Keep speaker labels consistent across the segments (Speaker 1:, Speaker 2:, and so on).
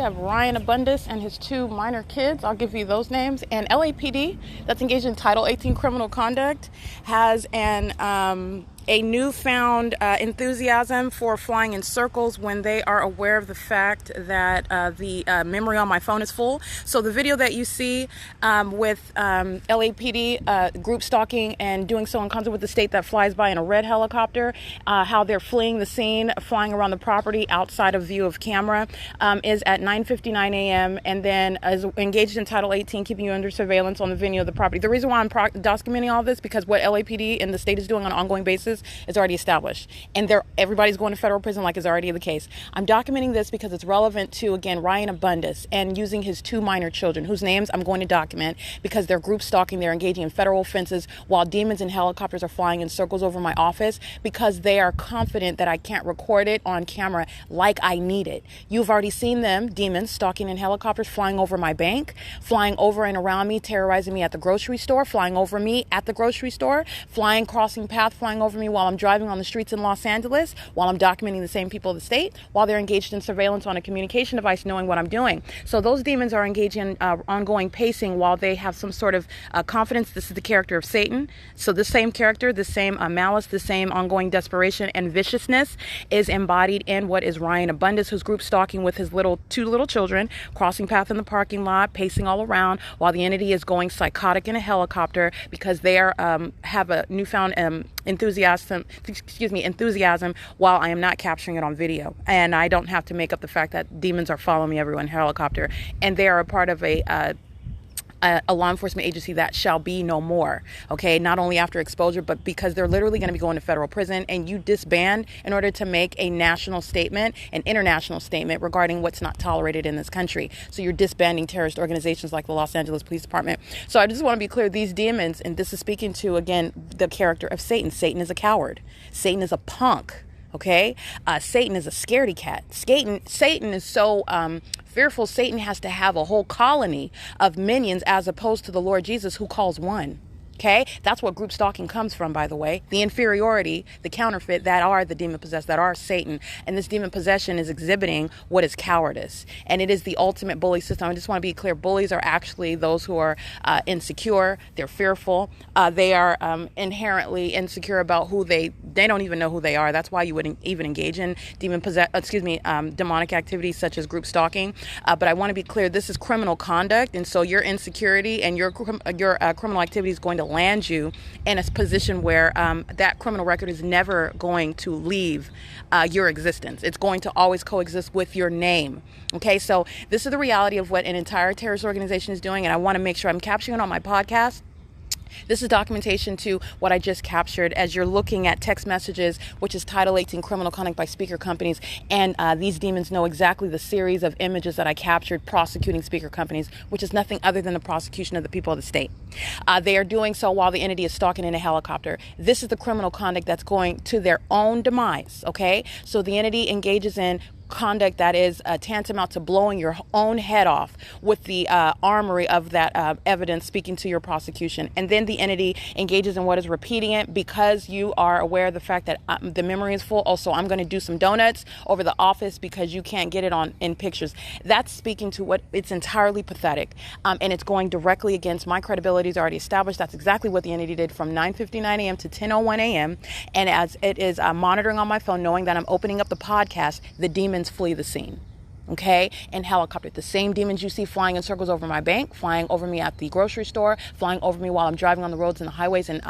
Speaker 1: have Ryan Abundis and his 2 minor kids. I'll give you those names. And LAPD, that's engaged in Title 18 criminal conduct, has a newfound enthusiasm for flying in circles when they are aware of the fact that the memory on my phone is full. So the video that you see with LAPD group stalking and doing so in concert with the state that flies by in a red helicopter, how they're fleeing the scene, flying around the property outside of view of camera, is at 9:59 a.m. and then is engaged in Title 18, keeping you under surveillance on the venue of the property. The reason why I'm documenting all this, because what LAPD and the state is doing on an ongoing basis is already established, and everybody's going to federal prison like is already the case. I'm documenting this because it's relevant to, again, Ryan Abundis and using his 2 minor children, whose names I'm going to document because they're group stalking, they're engaging in federal offenses while demons and helicopters are flying in circles over my office because they are confident that I can't record it on camera like I need it. You've already seen them, demons, stalking in helicopters, flying over my bank, flying over and around me, terrorizing me at the grocery store, flying over me at the grocery store, crossing path, flying over me while I'm driving on the streets in Los Angeles, while I'm documenting the same people of the state, while they're engaged in surveillance on a communication device, knowing what I'm doing. So those demons are engaged in ongoing pacing while they have some sort of confidence. This is the character of Satan. So the same character, the same malice, the same ongoing desperation and viciousness is embodied in what is Ryan Abundis, who's group stalking with his 2 little children, crossing path in the parking lot, pacing all around while the entity is going psychotic in a helicopter because they have a newfound enthusiasm while I am not capturing it on video. And I don't have to make up the fact that demons are following me everywhere in helicopter, and they are a part of a law enforcement agency that shall be no more. Okay, not only after exposure, but because they're literally going to be going to federal prison, and you disband in order to make a national statement, an international statement regarding what's not tolerated in this country. So you're disbanding terrorist organizations like the Los Angeles Police Department. So I just want to be clear, these demons, and this is speaking to, again, the character of Satan. Satan is a coward. Satan is a punk. Okay, Satan is a scaredy cat. Satan is so fearful. Satan has to have a whole colony of minions as opposed to the Lord Jesus, who calls one. Okay, that's what group stalking comes from, by the way. The inferiority, the counterfeit, that are the demon possessed, that are Satan. And this demon possession is exhibiting what is cowardice. And it is the ultimate bully system. I just want to be clear. Bullies are actually those who are insecure. They're fearful. They are inherently insecure about who they don't even know who they are. That's why you wouldn't even engage in demonic activities such as group stalking. But I want to be clear. This is criminal conduct. And so your insecurity and your criminal activity is going to land you in a position where that criminal record is never going to leave your existence. It's going to always coexist with your name. Okay, so this is the reality of what an entire terrorist organization is doing, and I want to make sure I'm capturing it on my podcast. This is documentation to what I just captured as you're looking at text messages, which is Title 18 criminal conduct by speaker companies. And these demons know exactly the series of images that I captured prosecuting speaker companies, which is nothing other than the prosecution of the people of the state. They are doing so while the entity is stalking in a helicopter. This is the criminal conduct that's going to their own demise. Okay, so the entity engages in conduct that is tantamount to blowing your own head off with the armory of that evidence speaking to your prosecution. And then the entity engages in what is repeating it because you are aware of the fact that the memory is full. Also, I'm going to do some donuts over the office because you can't get it in pictures. That's speaking to what it's entirely pathetic. And it's going directly against my credibility is already established. That's exactly what the entity did from 9:59 a.m. to 10:01 a.m. And as it is monitoring on my phone, knowing that I'm opening up the podcast, the demons flee the scene. Okay, in helicopter, the same demons you see flying in circles over my bank, flying over me at the grocery store, flying over me while I'm driving on the roads and the highways in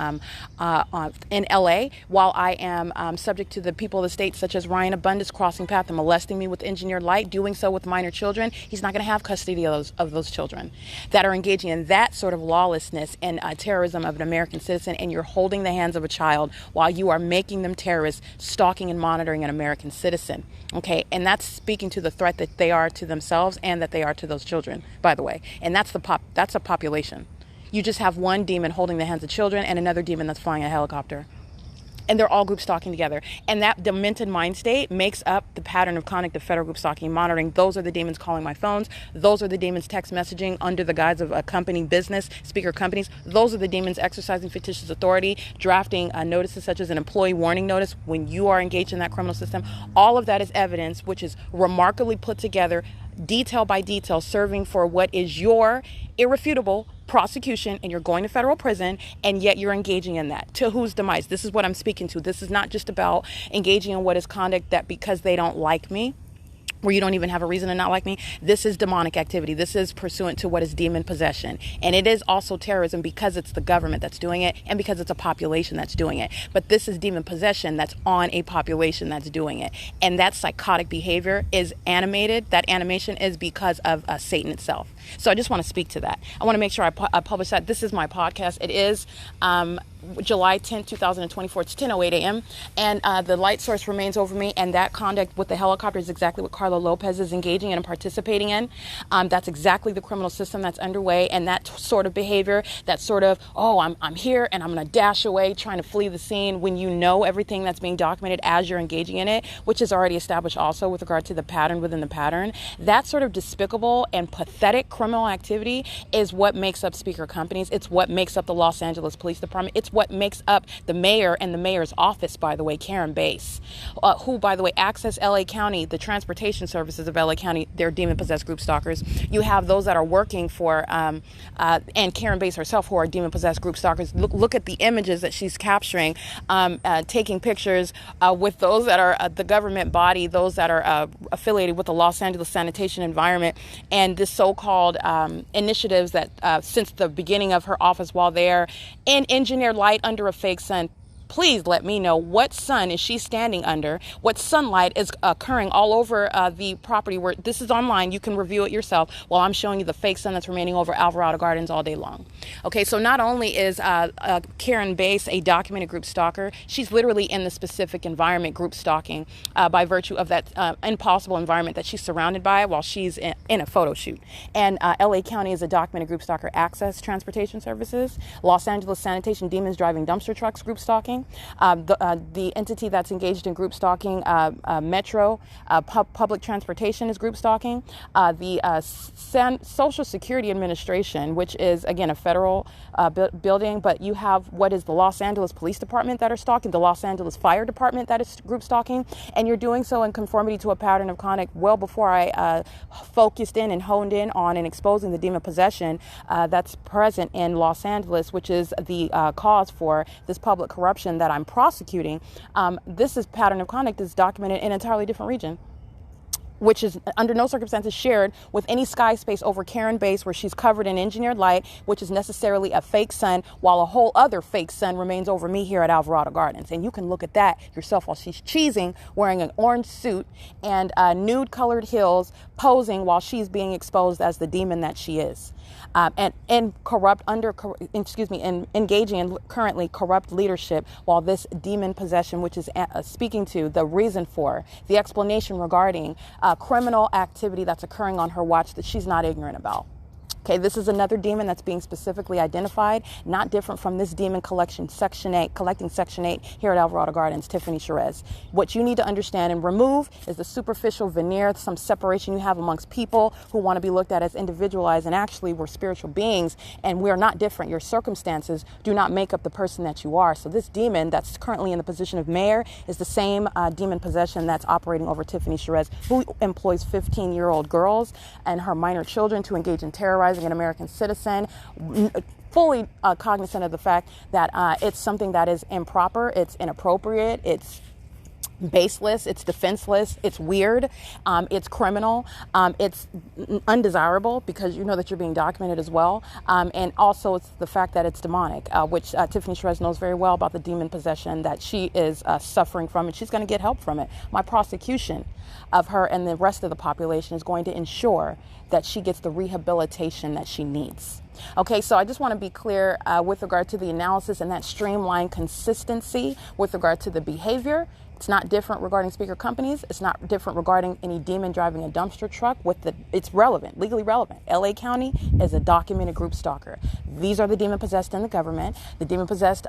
Speaker 1: LA, while I am subject to the people of the state, such as Ryan Abundis, crossing path and molesting me with engineered light, doing so with minor children. He's not going to have custody of those children that are engaging in that sort of lawlessness and terrorism of an American citizen, and you're holding the hands of a child while you are making them terrorists, stalking and monitoring an American citizen. Okay, and that's speaking to the threat that they are to themselves and that they are to those children, by the way. And that's a population. You just have one demon holding the hands of children and another demon that's flying a helicopter. And they're all group stalking together. And that demented mind state makes up the pattern of conduct of federal group stalking and monitoring. Those are the demons calling my phones. Those are the demons text messaging under the guise of a company business, speaker companies. Those are the demons exercising fictitious authority, drafting notices such as an employee warning notice when you are engaged in that criminal system. All of that is evidence which is remarkably put together detail by detail, serving for what is your irrefutable prosecution, and you're going to federal prison, and yet you're engaging in that. To whose demise? This is what I'm speaking to. This is not just about engaging in what is conduct that because they don't like me, where you don't even have a reason to not like me. This is demonic activity. This is pursuant to what is demon possession. And it is also terrorism because it's the government that's doing it and because it's a population that's doing it. But this is demon possession that's on a population that's doing it. And that psychotic behavior is animated. That animation is because of Satan itself. So I just want to speak to that. I want to make sure I publish that. This is my podcast. It is July 10th, 2024. It's 10:08 a.m. And the light source remains over me. And that conduct with the helicopter is exactly what Carlo Lopez is engaging in and participating in. That's exactly the criminal system that's underway. And that sort of behavior, that sort of, oh, I'm here and I'm going to dash away trying to flee the scene when you know everything that's being documented as you're engaging in it, which is already established also with regard to the pattern within the pattern. That sort of despicable and pathetic criminal activity is what makes up speaker companies. It's what makes up the Los Angeles Police Department. It's what makes up the mayor and the mayor's office, by the way, Karen Bass, who, by the way, access LA County, the transportation services of LA County. They're demon-possessed group stalkers. You have those that are working for, and Karen Bass herself, who are demon-possessed group stalkers. Look at the images that she's capturing, taking pictures with those that are the government body, those that are affiliated with the Los Angeles Sanitation Environment, and this so-called initiatives that since the beginning of her office while there in engineered light under a fake sun. Please let me know what sun is she standing under, what sunlight is occurring all over the property where this is online. You can review it yourself while I'm showing you the fake sun that's remaining over Alvarado Gardens all day long. Okay, so not only is Karen Bass a documented group stalker, she's literally in the specific environment group stalking by virtue of that impossible environment that she's surrounded by while she's in a photo shoot. And LA County is a documented group stalker. Access Transportation Services, Los Angeles Sanitation Demons Driving Dumpster Trucks group stalking. The entity that's engaged in group stalking, Metro, public transportation is group stalking. The Social Security Administration, which is, again, a federal building, but you have what is the Los Angeles Police Department that are stalking, the Los Angeles Fire Department that is group stalking, and you're doing so in conformity to a pattern of conduct well before I focused in and honed in on and exposing the demon possession that's present in Los Angeles, which is the cause for this public corruption that I'm prosecuting. This is pattern of conduct is documented in an entirely different region, which is under no circumstances shared with any sky space over Karen Bass, where she's covered in engineered light, which is necessarily a fake sun, while a whole other fake sun remains over me here at Alvarado Gardens. And you can look at that yourself while she's cheesing, wearing an orange suit and nude colored heels, posing while she's being exposed as the demon that she is. And engaging in currently corrupt leadership, while this demon possession, which is speaking to the reason for the explanation regarding criminal activity that's occurring on her watch that she's not ignorant about. Okay, this is another demon that's being specifically identified, not different from this demon collecting Section 8 here at Alvarado Gardens, Tiffany Sherez. What you need to understand and remove is the superficial veneer, some separation you have amongst people who want to be looked at as individualized, and actually we're spiritual beings and we're not different. Your circumstances do not make up the person that you are. So this demon that's currently in the position of mayor is the same demon possession that's operating over Tiffany Sherez, who employs 15-year-old girls and her minor children to engage in terrorizing an American citizen, fully cognizant of the fact that it's something that is improper, it's inappropriate, it's baseless, it's defenseless, it's weird, it's criminal, it's undesirable because you know that you're being documented as well, and also it's the fact that it's demonic, which Tiffany Sherez knows very well about the demon possession that she is suffering from, and she's going to get help from it. My prosecution of her and the rest of the population is going to ensure that she gets the rehabilitation that she needs. Okay, so I just want to be clear with regard to the analysis and that streamlined consistency with regard to the behavior. It's not different regarding speaker companies. It's not different regarding any demon driving a dumpster truck. It's relevant, legally relevant. LA County is a documented group stalker. These are the demon possessed in the government. The demon possessed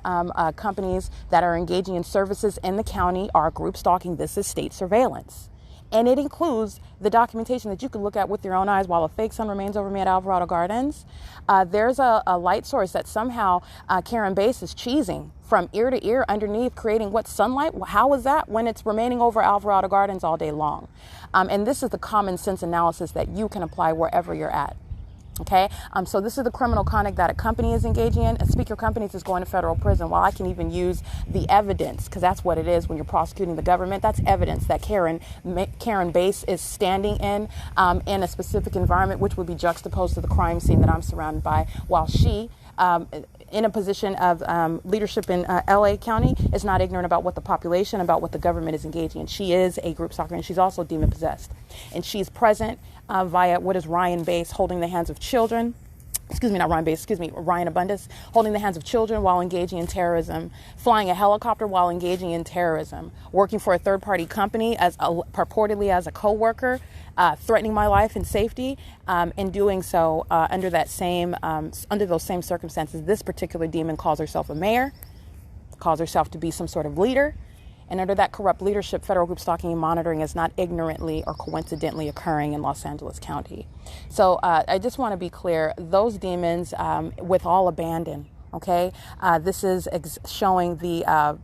Speaker 1: companies that are engaging in services in the county are group stalking. This is state surveillance. And it includes the documentation that you can look at with your own eyes while a fake sun remains over me at Alvarado Gardens. There's a light source that somehow Karen Bass is cheesing from ear to ear underneath, creating what sunlight? How is that when it's remaining over Alvarado Gardens all day long? And this is the common sense analysis that you can apply wherever you're at. Okay, so this is the criminal conduct that a company is engaging in. A Speaker Companies is going to federal prison. While I can even use the evidence, because that's what it is when you're prosecuting the government, that's evidence that Karen Bass is standing in a specific environment, which would be juxtaposed to the crime scene that I'm surrounded by, while she, in a position of leadership in LA County, is not ignorant about what the population, about what the government is engaging in. She is a group stalker, and she's also demon possessed. And she's present via what is Ryan Bass, holding the hands of children. Ryan Abundance, holding the hands of children while engaging in terrorism, flying a helicopter while engaging in terrorism, working for a third-party company purportedly as a co-worker, threatening my life and safety, and doing so under those same circumstances. This particular demon calls herself a mayor, calls herself to be some sort of leader. And under that corrupt leadership, federal group stalking and monitoring is not ignorantly or coincidentally occurring in Los Angeles County. So I just want to be clear, those demons, with all abandon, okay? This is showing the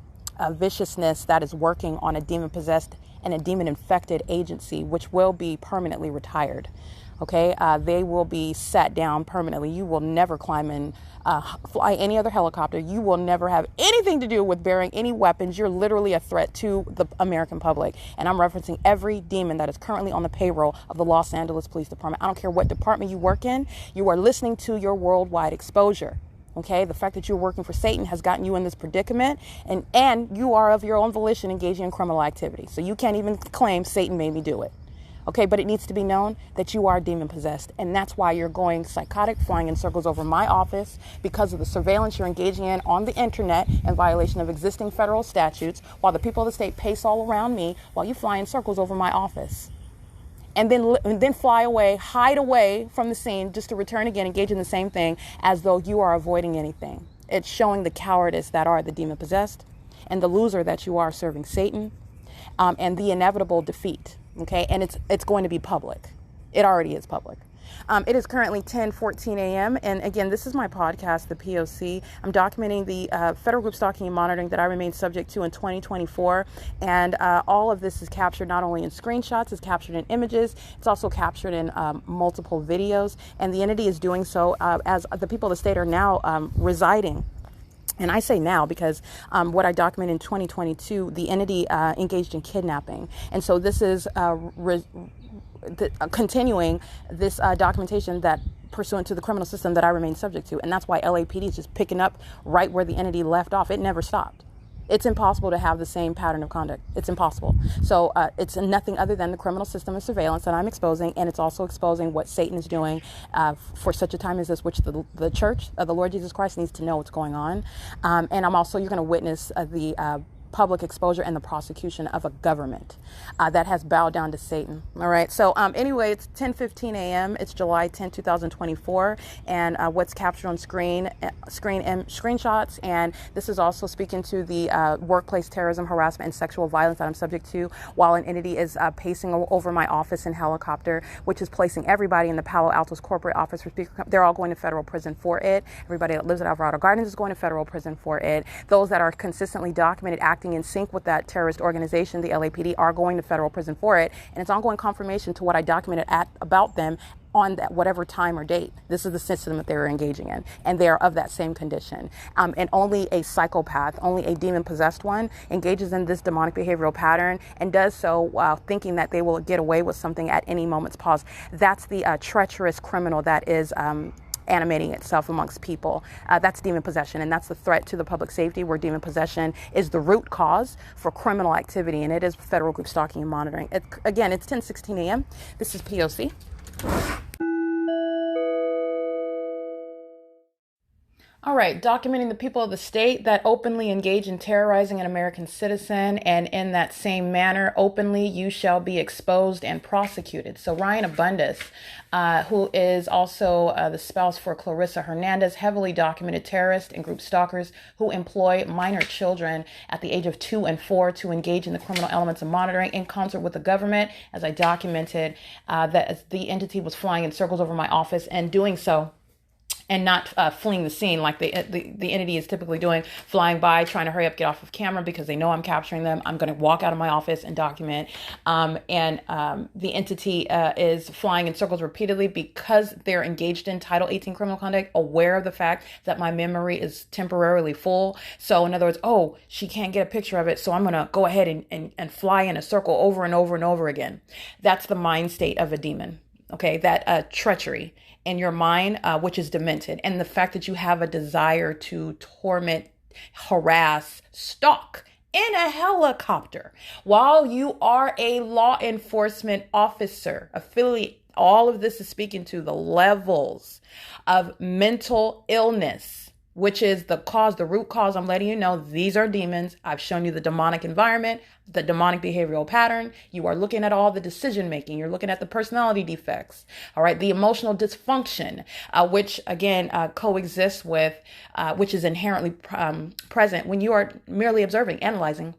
Speaker 1: viciousness that is working on a demon-possessed and a demon-infected agency, which will be permanently retired. Okay, they will be sat down permanently. You will never climb in, fly any other helicopter. You will never have anything to do with bearing any weapons. You're literally a threat to the American public. And I'm referencing every demon that is currently on the payroll of the Los Angeles Police Department. I don't care what department you work in. You are listening to your worldwide exposure. Okay, the fact that you're working for Satan has gotten you in this predicament, and you are of your own volition engaging in criminal activity. So you can't even claim Satan made me do it. Okay, but it needs to be known that you are demon possessed, and that's why you're going psychotic, flying in circles over my office, because of the surveillance you're engaging in on the internet in violation of existing federal statutes, while the people of the state pace all around me while you fly in circles over my office. And then fly away, hide away from the scene, just to return again, engage in the same thing as though you are avoiding anything. It's showing the cowardice that are the demon possessed, and the loser that you are serving Satan, and the inevitable defeat. Okay, and it's going to be public. It already is public. It is currently 10:14 a.m. And again, this is my podcast, the P.O.C. I'm documenting the federal group stalking and monitoring that I remain subject to in 2024. And all of this is captured not only in screenshots, it's captured in images. It's also captured in multiple videos. And the entity is doing so as the people of the state are now residing. And I say now because what I documented in 2022, the entity engaged in kidnapping. And so this is continuing this documentation that pursuant to the criminal system that I remain subject to. And that's why LAPD is just picking up right where the entity left off. It never stopped. It's impossible to have the same pattern of conduct. It's impossible. So it's nothing other than the criminal system of surveillance that I'm exposing, and it's also exposing what Satan is doing for such a time as this, which the Church of the Lord Jesus Christ needs to know what's going on. And you're going to witness the public exposure and the prosecution of a government that has bowed down to Satan. All right. So anyway, it's 10:15 a.m. It's July 10, 2024. And what's captured on screenshots. And this is also speaking to the workplace terrorism, harassment, and sexual violence that I'm subject to while an entity is pacing over my office in helicopter, which is placing everybody in the Palo Alto's corporate office for Speaker. They're all going to federal prison for it. Everybody that lives at Alvarado Gardens is going to federal prison for it. Those that are consistently documented acting in sync with that terrorist organization, the LAPD, are going to federal prison for it. And it's ongoing confirmation to what I documented about them on that whatever time or date. This is the system that they're engaging in, and they are of that same condition. And only a psychopath, only a demon-possessed one, engages in this demonic behavioral pattern and does so while thinking that they will get away with something at any moment's pause. That's the treacherous criminal that is animating itself amongst people. That's demon possession, and that's the threat to the public safety, where demon possession is the root cause for criminal activity, and it is federal group stalking and monitoring. Again, it's 10:16 a.m. This is POC. All right, documenting the people of the state that openly engage in terrorizing an American citizen, and in that same manner, openly you shall be exposed and prosecuted. So Ryan Abundis, who is also the spouse for Clarissa Hernandez, heavily documented terrorist and group stalkers who employ minor children at the age of 2 and 4 to engage in the criminal elements of monitoring in concert with the government. As I documented, that the entity was flying in circles over my office and doing so, and not fleeing the scene like the entity is typically doing, flying by, trying to hurry up, get off of camera because they know I'm capturing them. I'm going to walk out of my office and document. The entity is flying in circles repeatedly because they're engaged in Title 18 criminal conduct, aware of the fact that my memory is temporarily full. So in other words, oh, she can't get a picture of it, so I'm going to go ahead and fly in a circle over and over and over again. That's the mind state of a demon. Okay, that treachery in your mind, which is demented, and the fact that you have a desire to torment, harass, stalk in a helicopter while you are a law enforcement officer, affiliate. All of this is speaking to the levels of mental illness, which is the cause, the root cause. I'm letting you know these are demons. I've shown you the demonic environment, the demonic behavioral pattern. You are looking at all the decision making. You're looking at the personality defects. All right. The emotional dysfunction, which again coexists with, which is inherently present when you are merely observing, analyzing,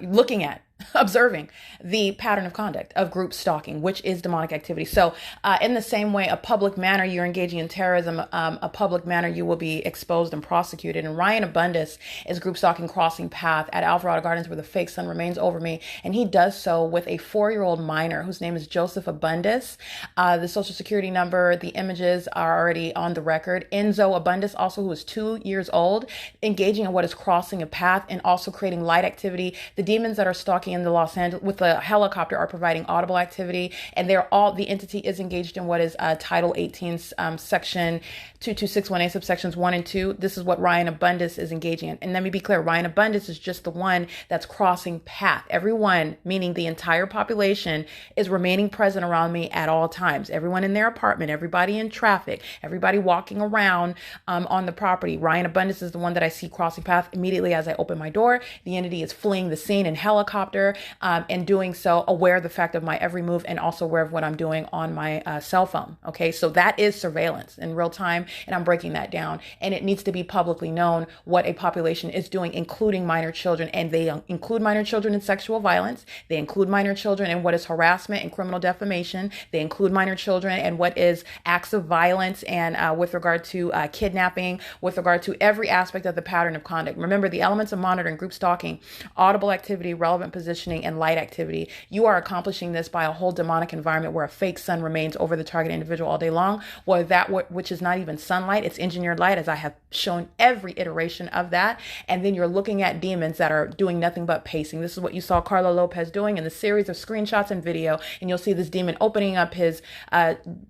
Speaker 1: looking at, observing the pattern of conduct of group stalking, which is demonic activity. So in the same way, a public manner, you're engaging in terrorism, a public manner, you will be exposed and prosecuted. And Ryan Abundis is group stalking crossing path at Alvarado Gardens where the fake sun remains over me. And he does so with a 4-year-old minor whose name is Joseph Abundis. The social security number, the images are already on the record. Enzo Abundis, also who is 2 years old, engaging in what is crossing a path and also creating light activity. The demons that are stalking in the Los Angeles with the helicopter are providing audible activity, and the entity is engaged in what is Title 18 section 22618 subsections 1 and 2. This is what Ryan Abundis is engaging in. And let me be clear, Ryan Abundis is just the one that's crossing path. Everyone, meaning the entire population, is remaining present around me at all times. Everyone in their apartment, everybody in traffic, everybody walking around on the property. Ryan Abundis is the one that I see crossing path immediately as I open my door. The entity is fleeing the scene in helicopter, and doing so aware of the fact of my every move and also aware of what I'm doing on my cell phone. Okay, so that is surveillance in real time, and I'm breaking that down. And it needs to be publicly known what a population is doing, including minor children. And they include minor children in sexual violence. They include minor children in what is harassment and criminal defamation. They include minor children in what is acts of violence and with regard to kidnapping, with regard to every aspect of the pattern of conduct. Remember, the elements of monitoring, group stalking, audible activity, relevant positioning, and light activity. You are accomplishing this by a whole demonic environment where a fake sun remains over the target individual all day long, or that which is not even sunlight, it's engineered light, as I have shown every iteration of that. And then you're looking at demons that are doing nothing but pacing. This is what you saw Carlo Lopez doing in the series of screenshots and video, and you'll see this demon opening up his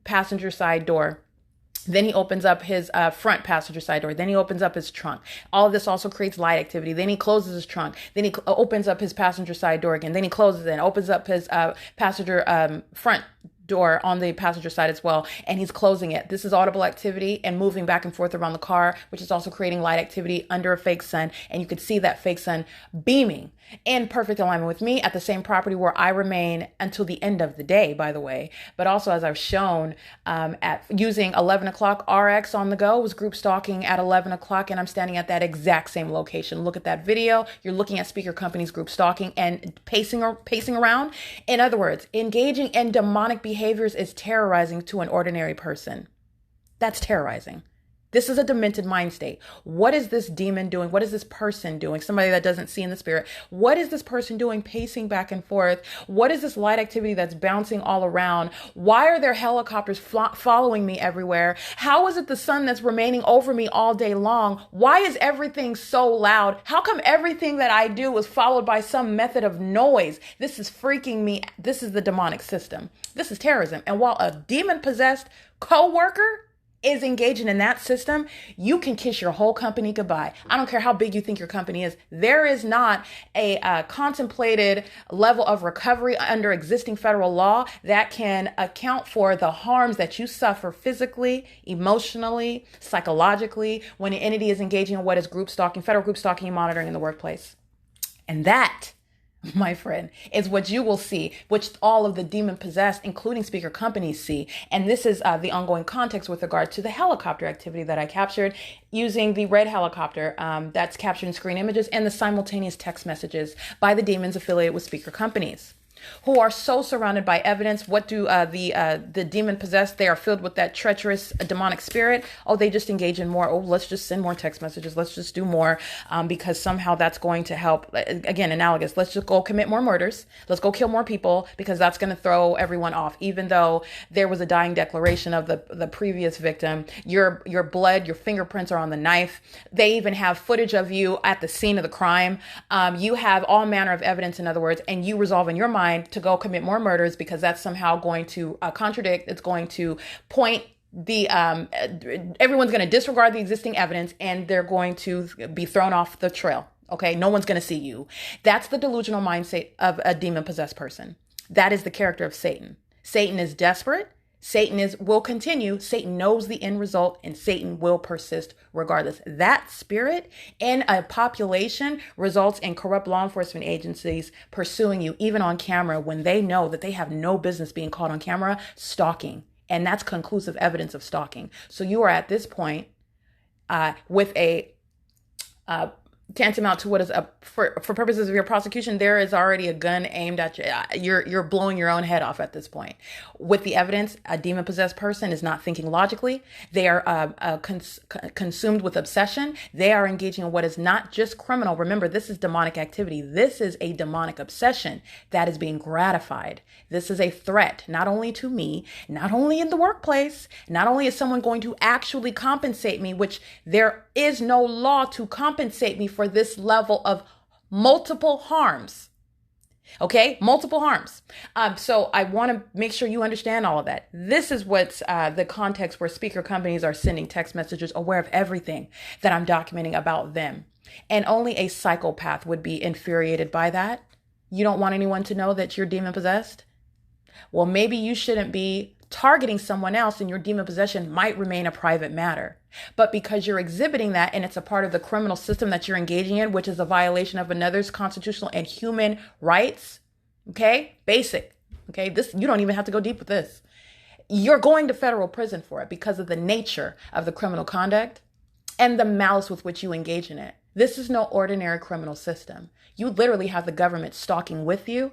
Speaker 1: passenger side door. Then he opens up his front passenger side door. Then he opens up his trunk. All of this also creates light activity. Then he closes his trunk. Then he opens up his passenger side door again. Then he closes it and opens up his passenger front door on the passenger side as well, and he's closing it. This is audible activity and moving back and forth around the car, which is also creating light activity under a fake sun. And you could see that fake sun beaming in perfect alignment with me at the same property where I remain until the end of the day, by the way. But also, as I've shown, at using 11 o'clock RX on the go, was group stalking at 11 o'clock, and I'm standing at that exact same location. Look at that video. You're looking at Speaker Company's group stalking and pacing around. In other words, engaging in demonic behaviors is terrorizing to an ordinary person. That's terrorizing. This is a demented mind state. What is this demon doing? What is this person doing? Somebody that doesn't see in the spirit. What is this person doing pacing back and forth? What is this light activity that's bouncing all around? Why are there helicopters following me everywhere? How is it the sun that's remaining over me all day long? Why is everything so loud? How come everything that I do is followed by some method of noise? This is freaking me. This is the demonic system. This is terrorism. And while a demon-possessed co-worker is engaging in that system, you can kiss your whole company goodbye. I don't care how big you think your company is. There is not a contemplated level of recovery under existing federal law that can account for the harms that you suffer physically, emotionally, psychologically when an entity is engaging in what is group stalking, federal group stalking and monitoring in the workplace. And that, my friend, is what you will see, which all of the demon-possessed, including speaker companies, see. And this is the ongoing context with regard to the helicopter activity that I captured using the red helicopter that's captured in screen images and the simultaneous text messages by the demons affiliated with speaker companies, who are so surrounded by evidence. What do the demon possessed? They are filled with that treacherous demonic spirit. Oh, they just engage in more. Oh, let's just send more text messages. Let's just do more because somehow that's going to help. Again, analogous. Let's just go commit more murders. Let's go kill more people because that's going to throw everyone off. Even though there was a dying declaration of the previous victim, your blood, your fingerprints are on the knife. They even have footage of you at the scene of the crime. You have all manner of evidence, in other words, and you resolve in your mind to go commit more murders because that's somehow going to contradict, it's going to point the everyone's going to disregard the existing evidence and they're going to be thrown off the trail. Okay, no one's going to see you. That's the delusional mindset of a demon-possessed person. That is the character of Satan. Satan is desperate. Satan will continue. Satan knows the end result and Satan will persist regardless. That spirit in a population results in corrupt law enforcement agencies pursuing you even on camera when they know that they have no business being caught on camera, stalking. And that's conclusive evidence of stalking. So you are at this point with a tantamount to what is for purposes of your prosecution, there is already a gun aimed at you. You're blowing your own head off at this point. With the evidence, a demon-possessed person is not thinking logically. They are consumed with obsession. They are engaging in what is not just criminal. Remember, this is demonic activity. This is a demonic obsession that is being gratified. This is a threat, not only to me, not only in the workplace, not only is someone going to actually compensate me, which there is no law to compensate me for this level of multiple harms. Okay, multiple harms. So I want to make sure you understand all of that. This is what's the context where speaker companies are sending text messages aware of everything that I'm documenting about them. And only a psychopath would be infuriated by that. You don't want anyone to know that you're demon possessed? Well, maybe you shouldn't be targeting someone else and your demon possession might remain a private matter. But because you're exhibiting that and it's a part of the criminal system that you're engaging in, which is a violation of another's constitutional and human rights, okay, basic, okay, this, you don't even have to go deep with this. You're going to federal prison for it because of the nature of the criminal conduct and the malice with which you engage in it. This is no ordinary criminal system. You literally have the government stalking with you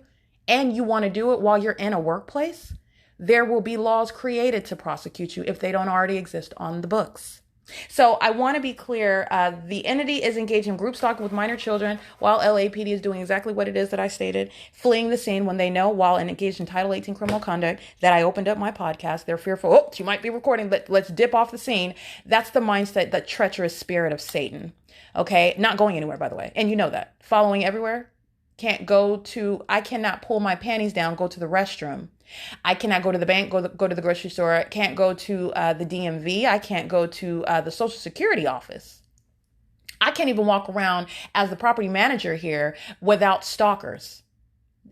Speaker 1: and you want to do it while you're in a workplace. There will be laws created to prosecute you if they don't already exist on the books. So I want to be clear. The entity is engaging in group stalking with minor children while LAPD is doing exactly what it is that I stated, fleeing the scene when they know while engaged in Title 18 criminal conduct that I opened up my podcast. They're fearful. Oh, she might be recording, but let's dip off the scene. That's the mindset, the treacherous spirit of Satan. Okay. Not going anywhere, by the way. And you know that. Following everywhere. I cannot pull my panties down, go to the restroom. I cannot go to the bank, go to the grocery store. I can't go to the DMV. I can't go to the Social Security office. I can't even walk around as the property manager here without stalkers.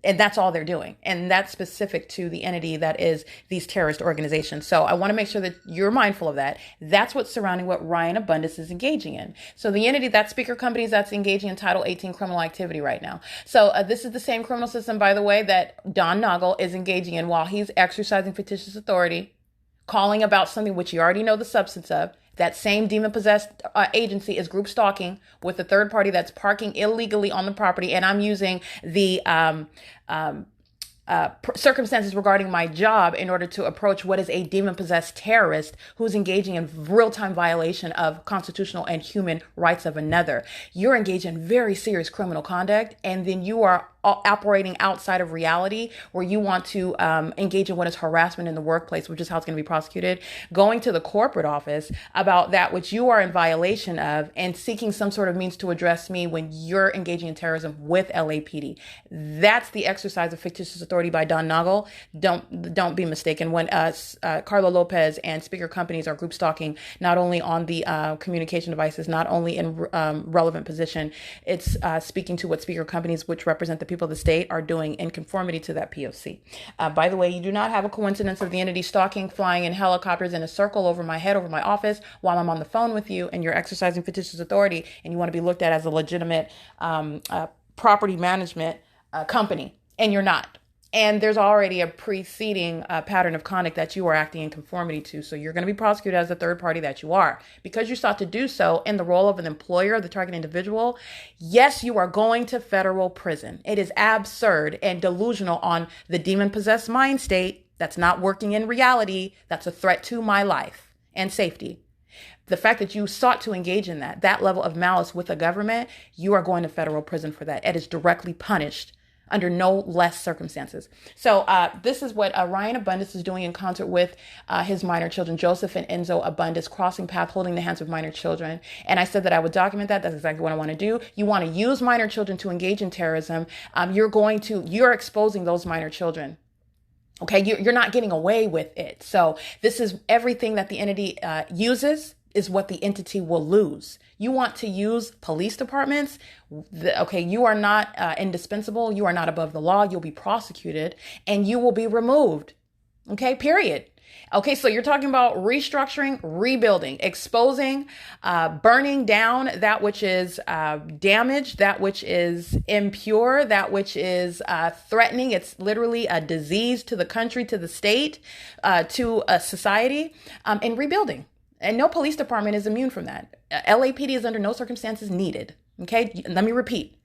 Speaker 1: And that's all they're doing. And that's specific to the entity that is these terrorist organizations. So I want to make sure that you're mindful of that. That's what's surrounding what Ryan Abundis is engaging in. So the entity, that speaker companies that's engaging in Title 18 criminal activity right now. So this is the same criminal system, by the way, that Don Noggle is engaging in while he's exercising fictitious authority, calling about something which you already know the substance of. That same demon-possessed agency is group stalking with a third party that's parking illegally on the property. And I'm using the circumstances regarding my job in order to approach what is a demon-possessed terrorist who's engaging in real-time violation of constitutional and human rights of another. You're engaged in very serious criminal conduct, and then you are operating outside of reality, where you want to engage in what is harassment in the workplace, which is how it's going to be prosecuted, going to the corporate office about that which you are in violation of, and seeking some sort of means to address me when you're engaging in terrorism with LAPD. That's the exercise of fictitious authority by Don Nagel. Don't be mistaken. When Carlo Lopez and speaker companies are group stalking, not only on the communication devices, not only in relevant position, it's speaking to what speaker companies, which represent the people of the state, are doing in conformity to that P.O.C. By the way, you do not have a coincidence of the entity stalking, flying in helicopters in a circle over my head, over my office, while I'm on the phone with you, and you're exercising fictitious authority, and you want to be looked at as a legitimate property management company, and you're not. And there's already a preceding pattern of conduct that you are acting in conformity to. So you're going to be prosecuted as the third party that you are. Because you sought to do so in the role of an employer of the target individual, yes, you are going to federal prison. It is absurd and delusional on the demon-possessed mind state that's not working in reality, that's a threat to my life and safety. The fact that you sought to engage in that level of malice with the government, you are going to federal prison for that. It is directly punished under no less circumstances. So this is what Ryan Abundis is doing in concert with his minor children, Joseph and Enzo Abundis, crossing path, holding the hands of minor children. And I said that I would document that. That's exactly what I want to do. You want to use minor children to engage in terrorism. You're exposing those minor children. Okay, you're not getting away with it. So this is everything that the entity uses is what the entity will lose. You want to use police departments. You are not indispensable. You are not above the law. You'll be prosecuted and you will be removed. Okay, period. Okay, so you're talking about restructuring, rebuilding, exposing, burning down that which is damaged, that which is impure, that which is threatening. It's literally a disease to the country, to the state, to a society, and rebuilding. And no police department is immune from that. LAPD is under no circumstances needed. Okay, let me repeat.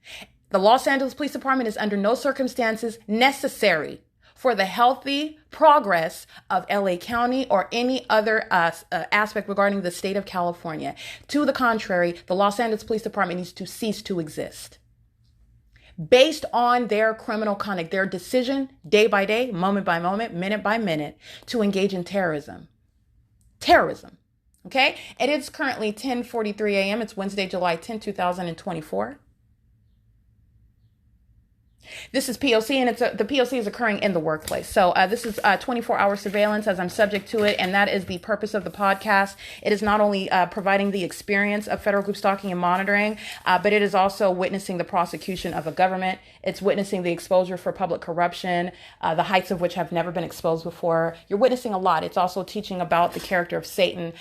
Speaker 1: The Los Angeles Police Department is under no circumstances necessary for the healthy progress of LA County or any other aspect regarding the state of California. To the contrary, the Los Angeles Police Department needs to cease to exist. Based on their criminal conduct, their decision day by day, moment by moment, minute by minute, to engage in terrorism. Terrorism. Okay, it is currently 10:43 a.m. It's Wednesday, July 10, 2024. This is P.O.C. and the P.O.C. is occurring in the workplace. So this is 24-hour surveillance as I'm subject to it. And that is the purpose of the podcast. It is not only providing the experience of federal group stalking and monitoring, but it is also witnessing the prosecution of a government. It's witnessing the exposure for public corruption, the heights of which have never been exposed before. You're witnessing a lot. It's also teaching about the character of Satan,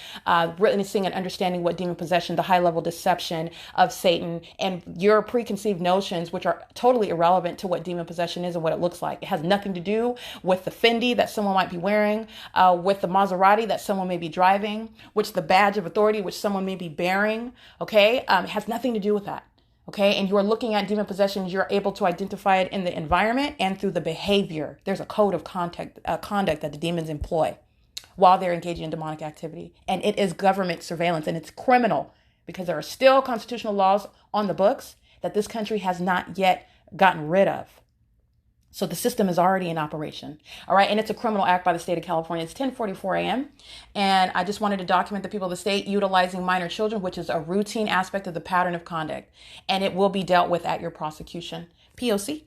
Speaker 1: witnessing and understanding what demon possession, the high-level deception of Satan, and your preconceived notions, which are totally irrelevant to what demon possession is and what it looks like. It has nothing to do with the Fendi that someone might be wearing, with the Maserati that someone may be driving, which the badge of authority which someone may be bearing. Okay, it has nothing to do with that. Okay, and you are looking at demon possession. You're able to identify it in the environment and through the behavior. There's a code of conduct that the demons employ while they're engaging in demonic activity, and it is government surveillance, and it's criminal because there are still constitutional laws on the books that this country has not yet gotten rid of. So the system is already in operation. All right. And it's a criminal act by the state of California. It's 10:44 a.m. And I just wanted to document the people of the state utilizing minor children, which is a routine aspect of the pattern of conduct. And it will be dealt with at your prosecution. P.O.C.